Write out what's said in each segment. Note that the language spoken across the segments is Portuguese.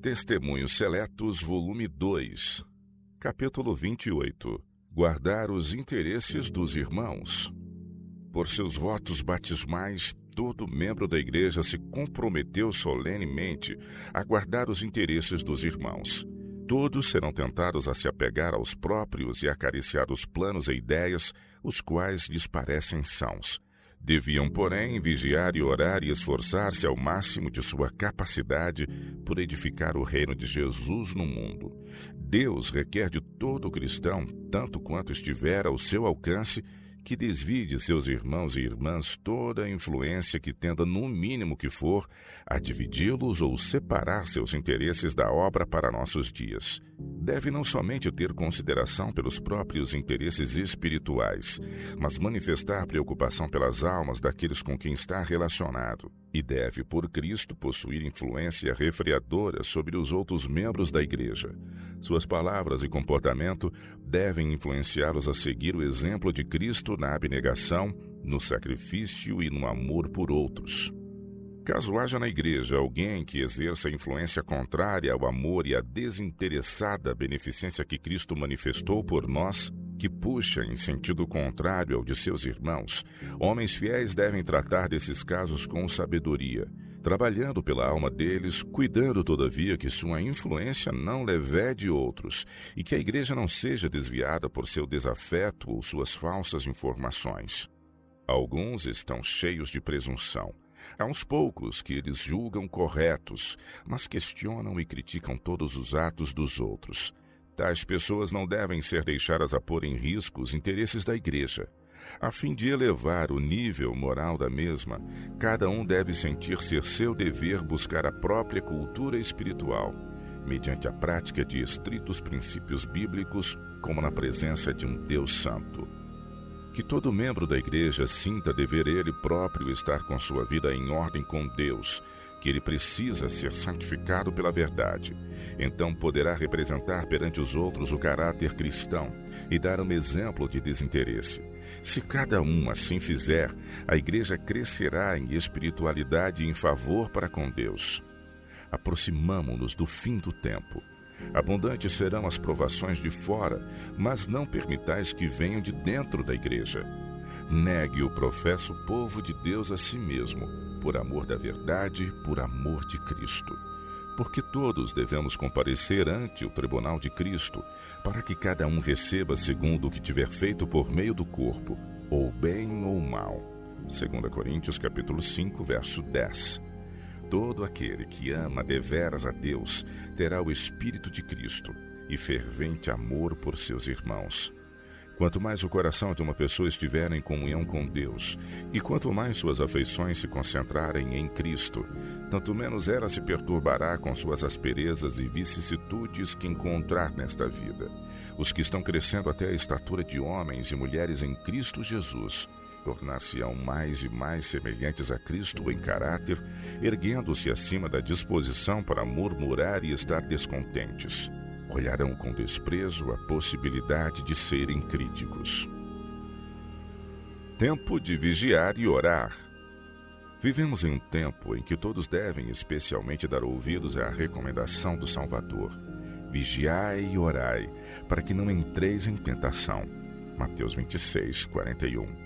Testemunhos Seletos, volume 2, capítulo 28. Guardar os interesses dos irmãos. Por seus votos batismais, todo membro da igreja se comprometeu solenemente a guardar os interesses dos irmãos. Todos serão tentados a se apegar aos próprios e acariciar os planos e ideias, os quais lhes parecem sãos. Deviam, porém, vigiar e orar e esforçar-se ao máximo de sua capacidade por edificar o reino de Jesus no mundo. Deus requer de todo cristão, tanto quanto estiver ao seu alcance, que desvie de seus irmãos e irmãs toda a influência que tenda, no mínimo que for, a dividi-los ou separar seus interesses da obra para nossos dias. Deve não somente ter consideração pelos próprios interesses espirituais, mas manifestar preocupação pelas almas daqueles com quem está relacionado. E deve, por Cristo, possuir influência refreadora sobre os outros membros da igreja. Suas palavras e comportamento devem influenciá-los a seguir o exemplo de Cristo na abnegação, no sacrifício e no amor por outros. Caso haja na igreja alguém que exerça influência contrária ao amor e à desinteressada beneficência que Cristo manifestou por nós, que puxa em sentido contrário ao de seus irmãos, homens fiéis devem tratar desses casos com sabedoria, trabalhando pela alma deles, cuidando todavia que sua influência não levede outros e que a igreja não seja desviada por seu desafeto ou suas falsas informações. Alguns estão cheios de presunção. Há uns poucos que eles julgam corretos, mas questionam e criticam todos os atos dos outros. Tais pessoas não devem ser deixadas a pôr em risco os interesses da igreja. A fim de elevar o nível moral da mesma, cada um deve sentir ser seu dever buscar a própria cultura espiritual, mediante a prática de estritos princípios bíblicos, como na presença de um Deus santo. Que todo membro da igreja sinta dever ele próprio estar com sua vida em ordem com Deus, que ele precisa ser santificado pela verdade. Então poderá representar perante os outros o caráter cristão e dar um exemplo de desinteresse. Se cada um assim fizer, a igreja crescerá em espiritualidade e em favor para com Deus. Aproximamo-nos do fim do tempo. Abundantes serão as provações de fora, mas não permitais que venham de dentro da igreja. Negue o professo povo de Deus a si mesmo, por amor da verdade, por amor de Cristo. Porque todos devemos comparecer ante o tribunal de Cristo, para que cada um receba segundo o que tiver feito por meio do corpo, ou bem ou mal. 2 Coríntios capítulo 5, verso 10. Todo aquele que ama deveras a Deus terá o Espírito de Cristo e fervente amor por seus irmãos. Quanto mais o coração de uma pessoa estiver em comunhão com Deus, e quanto mais suas afeições se concentrarem em Cristo, tanto menos ela se perturbará com suas asperezas e vicissitudes que encontrar nesta vida. Os que estão crescendo até a estatura de homens e mulheres em Cristo Jesus tornar-se-ão mais e mais semelhantes a Cristo em caráter, erguendo-se acima da disposição para murmurar e estar descontentes. Olharão com desprezo a possibilidade de serem críticos. Tempo de vigiar e orar. Vivemos em um tempo em que todos devem especialmente dar ouvidos à recomendação do Salvador. Vigiai e orai, para que não entreis em tentação. Mateus 26, 41.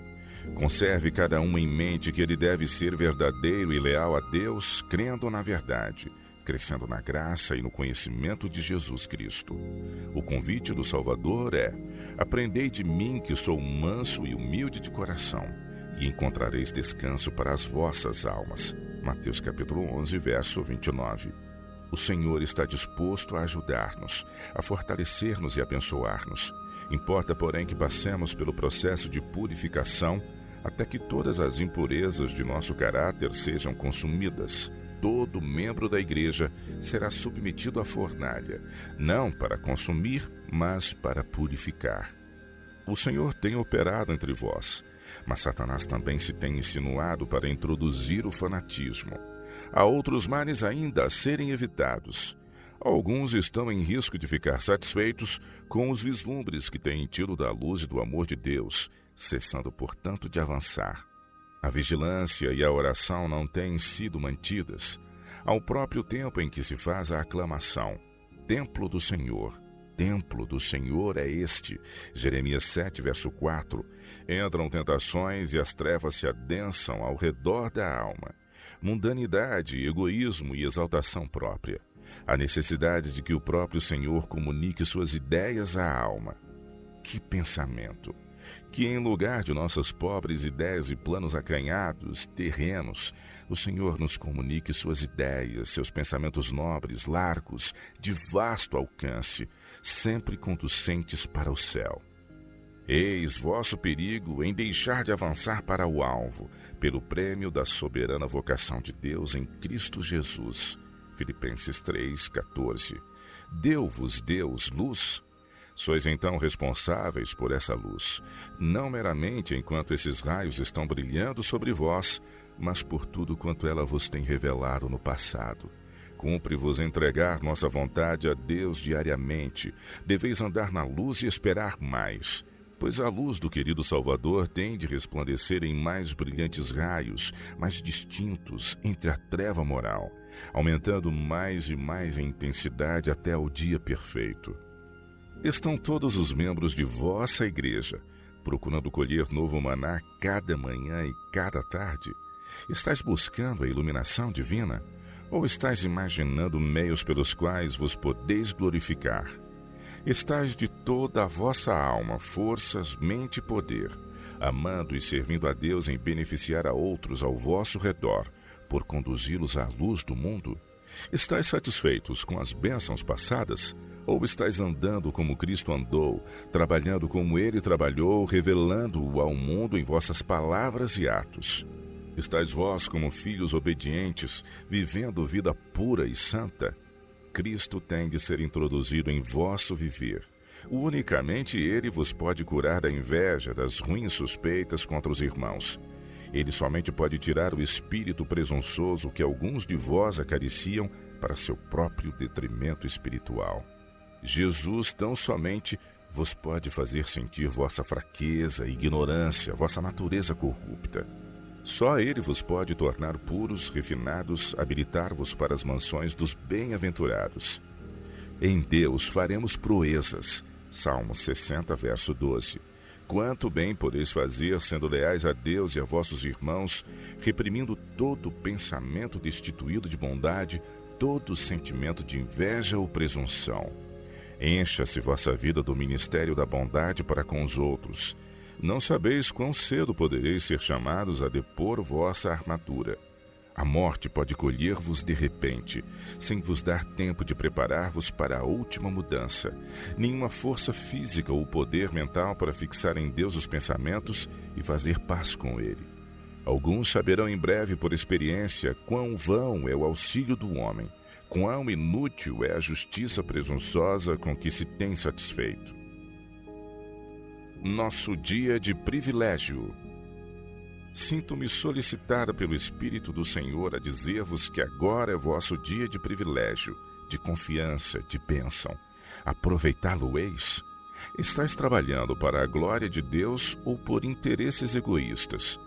Conserve cada um em mente que ele deve ser verdadeiro e leal a Deus, crendo na verdade, crescendo na graça e no conhecimento de Jesus Cristo. O convite do Salvador é: aprendei de mim que sou manso e humilde de coração, e encontrareis descanso para as vossas almas. Mateus capítulo 11, verso 29. O Senhor está disposto a ajudar-nos, a fortalecer-nos e abençoar-nos. Importa, porém, que passemos pelo processo de purificação até que todas as impurezas de nosso caráter sejam consumidas. Todo membro da igreja será submetido à fornalha, não para consumir, mas para purificar. O Senhor tem operado entre vós, mas Satanás também se tem insinuado para introduzir o fanatismo. Há outros males ainda a serem evitados. Alguns estão em risco de ficar satisfeitos com os vislumbres que têm tido da luz e do amor de Deus, cessando, portanto, de avançar. A vigilância e a oração não têm sido mantidas. ao próprio tempo em que se faz a aclamação: Templo do Senhor. Templo do Senhor é este. Jeremias 7, verso 4. Entram tentações e as trevas se adensam ao redor da alma. Mundanidade, egoísmo e exaltação própria. A necessidade de que o próprio Senhor comunique suas ideias à alma. Que pensamento! Que em lugar de nossas pobres ideias e planos acanhados, terrenos, o Senhor nos comunique suas ideias, seus pensamentos nobres, largos, de vasto alcance, sempre conducentes para o céu. Eis vosso perigo em deixar de avançar para o alvo, pelo prêmio da soberana vocação de Deus em Cristo Jesus. Filipenses 3,14. Deu-vos Deus luz? Sois então responsáveis por essa luz, não meramente enquanto esses raios estão brilhando sobre vós, mas por tudo quanto ela vos tem revelado no passado. Cumpre-vos entregar nossa vontade a Deus diariamente. Deveis andar na luz e esperar mais, pois a luz do querido Salvador tem de resplandecer em mais brilhantes raios, mais distintos entre a treva moral, aumentando mais e mais em intensidade até o dia perfeito. Estão todos os membros de vossa igreja, procurando colher novo maná cada manhã e cada tarde? Estais buscando a iluminação divina? Ou estais imaginando meios pelos quais vos podeis glorificar? Estais de toda a vossa alma, forças, mente e poder, amando e servindo a Deus em beneficiar a outros ao vosso redor, por conduzi-los à luz do mundo? Estais satisfeitos com as bênçãos passadas? Ou estais andando como Cristo andou, trabalhando como Ele trabalhou, revelando-o ao mundo em vossas palavras e atos? Estais vós como filhos obedientes, vivendo vida pura e santa? Cristo tem de ser introduzido em vosso viver. Unicamente Ele vos pode curar da inveja, das ruins suspeitas contra os irmãos. Ele somente pode tirar o espírito presunçoso que alguns de vós acariciam para seu próprio detrimento espiritual. Jesus tão somente vos pode fazer sentir vossa fraqueza, ignorância, vossa natureza corrupta. Só Ele vos pode tornar puros, refinados, habilitar-vos para as mansões dos bem-aventurados. Em Deus faremos proezas. Salmos 60, verso 12. Quanto bem podeis fazer, sendo leais a Deus e a vossos irmãos, reprimindo todo pensamento destituído de bondade, todo sentimento de inveja ou presunção. Encha-se vossa vida do ministério da bondade para com os outros. Não sabeis quão cedo podereis ser chamados a depor vossa armadura. A morte pode colher-vos de repente, sem vos dar tempo de preparar-vos para a última mudança. Nenhuma força física ou poder mental para fixar em Deus os pensamentos e fazer paz com Ele. Alguns saberão em breve por experiência quão vão é o auxílio do homem, quão inútil é a justiça presunçosa com que se tem satisfeito. Nosso dia de privilégio. Sinto-me solicitada pelo Espírito do Senhor a dizer-vos que agora é vosso dia de privilégio, de confiança, de bênção. Aproveitá-lo-eis? Estais trabalhando para a glória de Deus ou por interesses egoístas?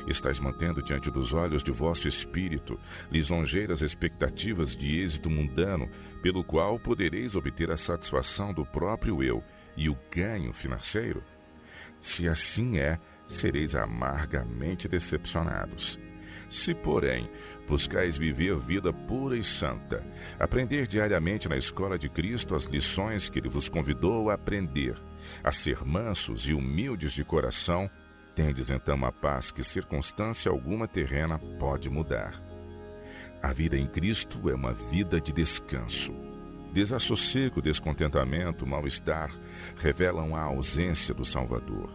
Estais mantendo diante dos olhos de vosso espírito lisonjeiras expectativas de êxito mundano, pelo qual podereis obter a satisfação do próprio eu e o ganho financeiro? Se assim é, sereis amargamente decepcionados. Se, porém, buscais viver vida pura e santa, aprender diariamente na escola de Cristo as lições que Ele vos convidou a aprender, a ser mansos e humildes de coração, tendes então a paz que circunstância alguma terrena pode mudar. A vida em Cristo é uma vida de descanso. Desassossego, descontentamento, mal-estar revelam a ausência do Salvador.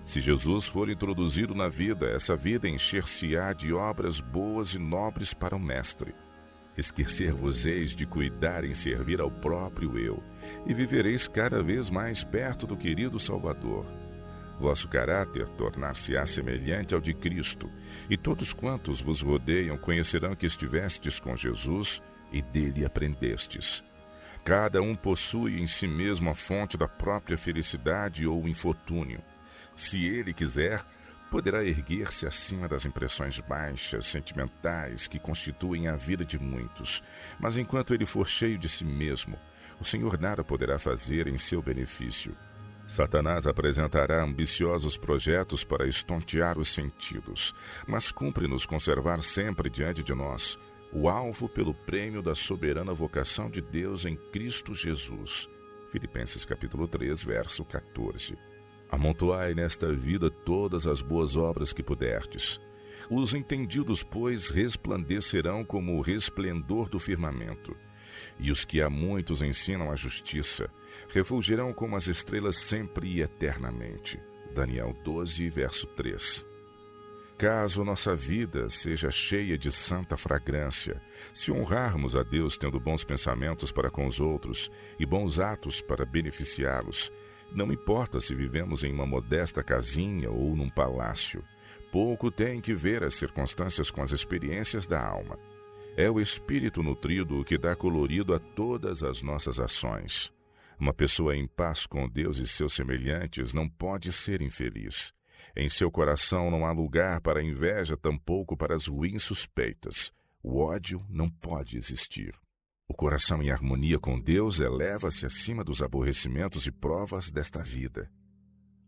Se Jesus for introduzido na vida, essa vida encher-se-á de obras boas e nobres para o Mestre. Esquecer-vos-eis de cuidar em servir ao próprio eu, e vivereis cada vez mais perto do querido Salvador. Vosso caráter tornar-se-á semelhante ao de Cristo, e todos quantos vos rodeiam conhecerão que estivestes com Jesus e dele aprendestes. Cada um possui em si mesmo a fonte da própria felicidade ou infortúnio. Se ele quiser, Poderá erguer-se acima das impressões baixas, sentimentais, que constituem a vida de muitos. Mas enquanto ele for cheio de si mesmo, o Senhor nada poderá fazer em seu benefício. Satanás apresentará ambiciosos projetos para estontear os sentidos, mas cumpre-nos conservar sempre diante de nós o alvo pelo prêmio da soberana vocação de Deus em Cristo Jesus. Filipenses capítulo 3, verso 14. Amontoai nesta vida todas as boas obras que puderdes. Os entendidos, pois, resplandecerão como o resplendor do firmamento. E os que a muitos ensinam a justiça, refulgirão como as estrelas sempre e eternamente. Daniel 12, verso 3. Caso nossa vida seja cheia de santa fragrância, se honrarmos a Deus tendo bons pensamentos para com os outros e bons atos para beneficiá-los, não importa se vivemos em uma modesta casinha ou num palácio, pouco tem que ver as circunstâncias com as experiências da alma. É o espírito nutrido que dá colorido a todas as nossas ações. Uma pessoa em paz com Deus e seus semelhantes não pode ser infeliz. Em seu coração não há lugar para a inveja, tampouco para as ruins suspeitas. O ódio não pode existir. O coração em harmonia com Deus eleva-se acima dos aborrecimentos e provas desta vida.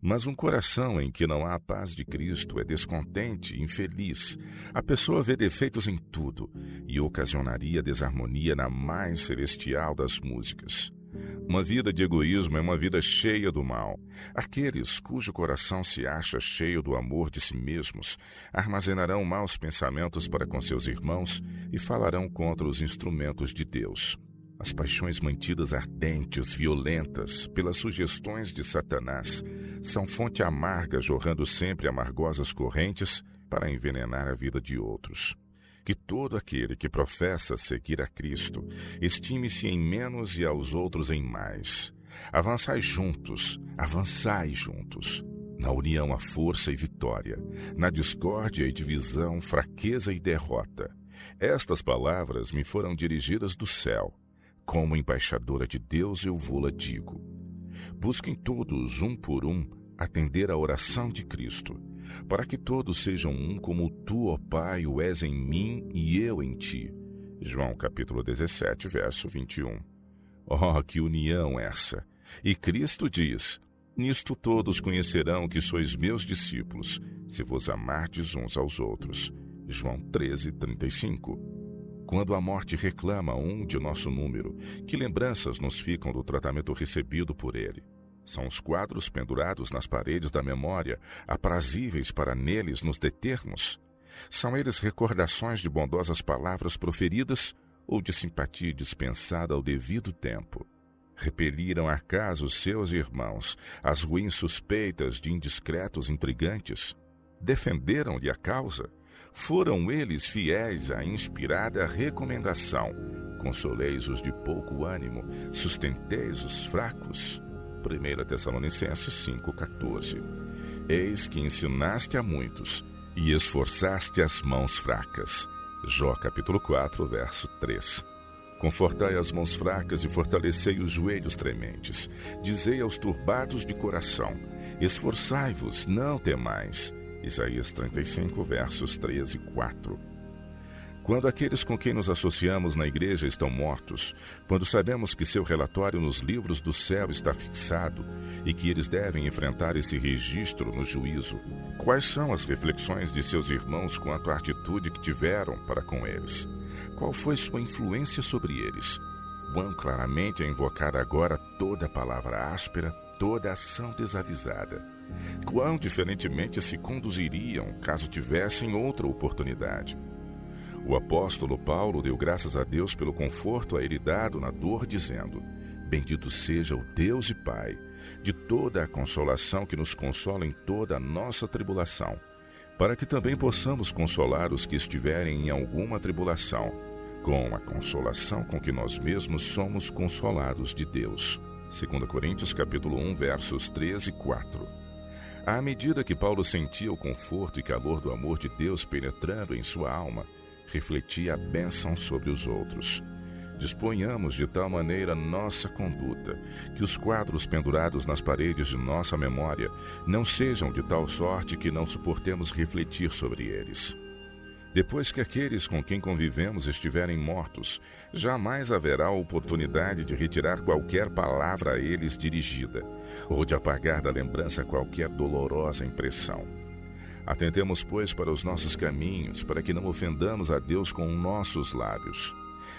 Mas um coração em que não há a paz de Cristo é descontente, infeliz. A pessoa vê defeitos em tudo e ocasionaria desarmonia na mais celestial das músicas. Uma vida de egoísmo é uma vida cheia do mal. Aqueles cujo coração se acha cheio do amor de si mesmos armazenarão maus pensamentos para com seus irmãos e falarão contra os instrumentos de Deus. As paixões mantidas ardentes, violentas, pelas sugestões de Satanás, são fonte amarga jorrando sempre amargosas correntes para envenenar a vida de outros. Que todo aquele que professa seguir a Cristo estime-se em menos e aos outros em mais. Avançai juntos. Na união há força e vitória, na discórdia e divisão, fraqueza e derrota. Estas palavras me foram dirigidas do céu. Como embaixadora de Deus eu vô-la digo. Busquem todos, um por um, atender à oração de Cristo, para que todos sejam um como tu, ó Pai, o és em mim e eu em ti. João capítulo 17, verso 21. Oh, que união essa! E Cristo diz: nisto todos conhecerão que sois meus discípulos, se vos amardes uns aos outros. João 13, 35. Quando a morte reclama um de nosso número, que lembranças nos ficam do tratamento recebido por ele? São os quadros pendurados nas paredes da memória, aprazíveis para neles nos determos? São eles recordações de bondosas palavras proferidas ou de simpatia dispensada ao devido tempo? Repeliram acaso seus irmãos as ruins suspeitas de indiscretos intrigantes? Defenderam-lhe a causa? Foram eles fiéis à inspirada recomendação? Consoleis os de pouco ânimo, sustenteis os fracos. 1 Tessalonicenses 5,14. Eis que ensinaste a muitos e esforçaste as mãos fracas. Jó capítulo 4, verso 3. Confortai as mãos fracas e fortalecei os joelhos trementes. Dizei aos turbados de coração: esforçai-vos, não temais. Isaías 35, versos 3 e 4. Quando aqueles com quem nos associamos na igreja estão mortos, quando sabemos que seu relatório nos livros do céu está fixado e que eles devem enfrentar esse registro no juízo, quais são as reflexões de seus irmãos quanto à atitude que tiveram para com eles? Qual foi sua influência sobre eles? Quão claramente é invocar agora toda palavra áspera, toda ação desavisada? Quão diferentemente se conduziriam caso tivessem outra oportunidade? O apóstolo Paulo deu graças a Deus pelo conforto a ele dado na dor, dizendo: bendito seja o Deus e Pai de toda a consolação que nos consola em toda a nossa tribulação, para que também possamos consolar os que estiverem em alguma tribulação, com a consolação com que nós mesmos somos consolados de Deus. 2 Coríntios capítulo 1, versos 13 e 4. À medida que Paulo sentia o conforto e calor do amor de Deus penetrando em sua alma, refletia a bênção sobre os outros. Disponhamos de tal maneira nossa conduta, que os quadros pendurados nas paredes de nossa memória não sejam de tal sorte que não suportemos refletir sobre eles. Depois que aqueles com quem convivemos estiverem mortos, jamais haverá oportunidade de retirar qualquer palavra a eles dirigida, ou de apagar da lembrança qualquer dolorosa impressão. Atentemos, pois, para os nossos caminhos, para que não ofendamos a Deus com nossos lábios.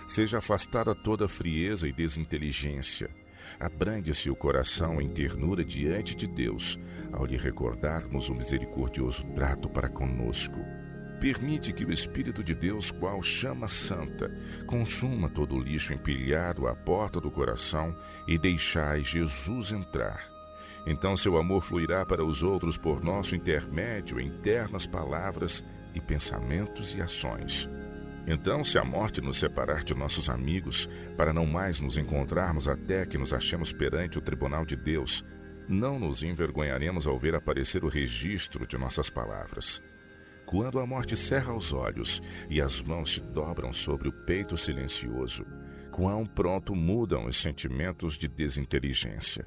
Seja afastada toda frieza e desinteligência. Abrande-se o coração em ternura diante de Deus, ao lhe recordarmos o misericordioso trato para conosco. Permite que o Espírito de Deus, qual chama santa, consuma todo o lixo empilhado à porta do coração e deixai Jesus entrar. Então seu amor fluirá para os outros por nosso intermédio em ternas palavras e pensamentos e ações. Então, se a morte nos separar de nossos amigos, para não mais nos encontrarmos até que nos achemos perante o tribunal de Deus, não nos envergonharemos ao ver aparecer o registro de nossas palavras. Quando a morte cerra os olhos e as mãos se dobram sobre o peito silencioso, quão pronto mudam os sentimentos de desinteligência.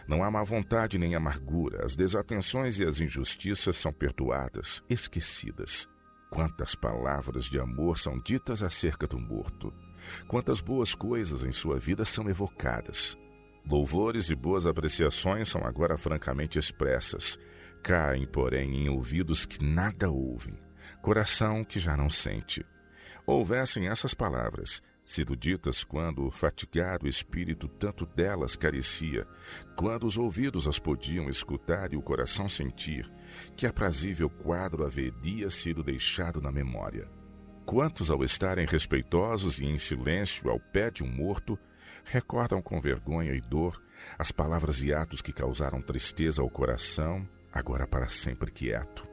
Não há má vontade nem amargura, as desatenções e as injustiças são perdoadas, esquecidas. Quantas palavras de amor são ditas acerca do morto. Quantas boas coisas em sua vida são evocadas. Louvores e boas apreciações são agora francamente expressas. Caem, porém, em ouvidos que nada ouvem, coração que já não sente. Houvessem essas palavras sido ditas quando o fatigado espírito tanto delas carecia, quando os ouvidos as podiam escutar e o coração sentir, que aprazível quadro haveria sido deixado na memória. Quantos, ao estarem respeitosos e em silêncio ao pé de um morto, recordam com vergonha e dor as palavras e atos que causaram tristeza ao coração, agora para sempre quieto.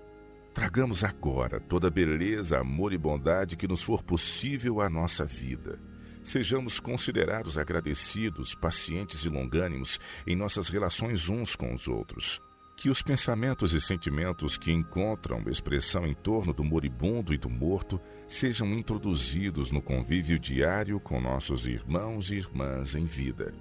Tragamos agora toda a beleza, amor e bondade que nos for possível à nossa vida. Sejamos considerados agradecidos, pacientes e longânimos em nossas relações uns com os outros. Que os pensamentos e sentimentos que encontram expressão em torno do moribundo e do morto sejam introduzidos no convívio diário com nossos irmãos e irmãs em vida.